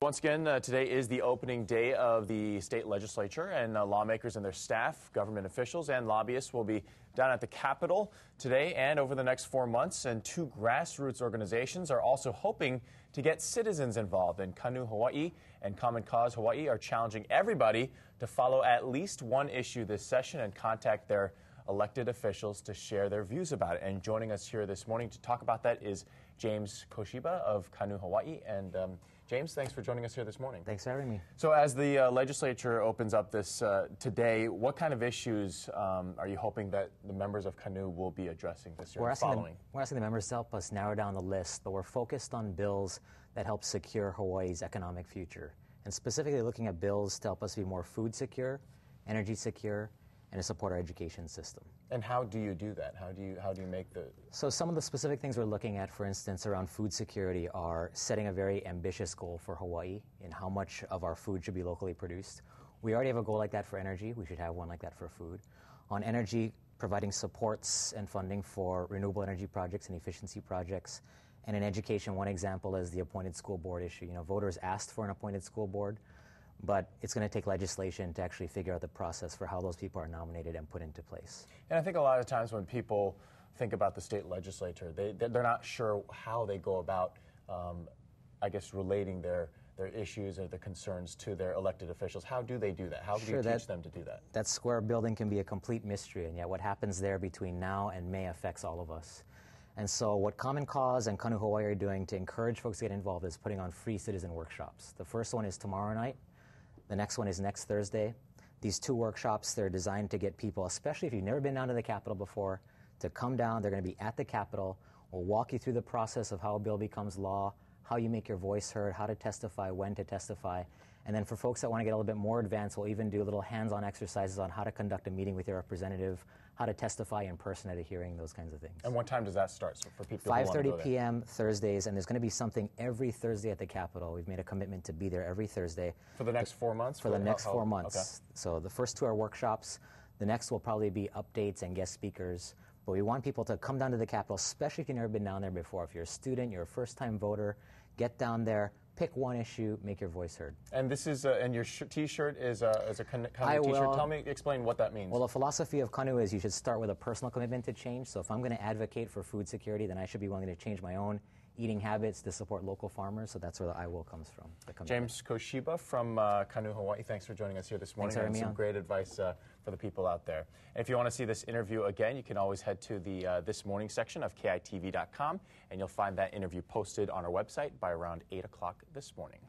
once again, today is the opening day of the state legislature, and lawmakers and their staff, government officials, and lobbyists will be down at the Capitol today and over the next 4 months. And two grassroots organizations are also hoping to get citizens involved. And Kanu Hawaii and Common Cause Hawaii are challenging everybody to follow at least one issue this session and contact their elected officials to share their views about it. And joining us here this morning to talk about that is James Koshiba of Kanu Hawaii. And James, thanks for joining us here this morning. Thanks for having me. So as the legislature opens up this today, what kind of issues are you hoping that the members of Kanu will be addressing this year? We're asking the members to help us narrow down the list, but we're focused on bills that help secure Hawaii's economic future, and specifically looking at bills to help us be more food secure, energy secure, and to support our education system. And how do you do that? How do you make the... So some of the specific things we're looking at, for instance, around food security are setting a very ambitious goal for Hawaii in how much of our food should be locally produced. We already have a goal like that for energy. We should have one like that for food. On energy, providing supports and funding for renewable energy projects and efficiency projects. And in education, one example is the appointed school board issue. You know, voters asked for an appointed school board, but it's going to take legislation to actually figure out the process for how those people are nominated and put into place. And I think a lot of times when people think about the state legislature, they're not sure how they go about, I guess, relating their issues or the concerns to their elected officials. How do they do that? How do you teach them to do that? That square building can be a complete mystery, and yet what happens there between now and May affects all of us. And so what Common Cause and Kanu Hawaii are doing to encourage folks to get involved is putting on free citizen workshops. The first one is tomorrow night. The next one is next Thursday. These two workshops, they're designed to get people, especially if you've never been down to the Capitol before, to come down. They're going to be at the Capitol. We'll walk you through the process of how a bill becomes law, how you make your voice heard, how to testify, when to testify. And then for folks that want to get a little bit more advanced, we'll even do little hands-on exercises on how to conduct a meeting with your representative, how to testify in person at a hearing, those kinds of things. And what time does that start? So for people 5:30 p.m. Thursdays, and there's going to be something every Thursday at the Capitol. We've made a commitment to be there every Thursday. For the next 4 months? For the next 4 months. Okay. So the first two are workshops. The next will probably be updates and guest speakers. But we want people to come down to the Capitol, especially if you've never been down there before. If you're a student, you're a first-time voter, get down there, pick one issue, make your voice heard. And this is, and your T-shirt is a Kanu T-shirt. Explain what that means. Well, the philosophy of Kanu is you should start with a personal commitment to change. So if I'm going to advocate for food security, then I should be willing to change my own eating habits to support local farmers. So that's where the I will comes from. James Koshiba from Kanu Hawaii, thanks for joining us here this morning. Thanks for having me on. Some great advice for the people out there. And if you want to see this interview again, you can always head to the This Morning section of KITV.com, and you'll find that interview posted on our website by around 8 o'clock this morning.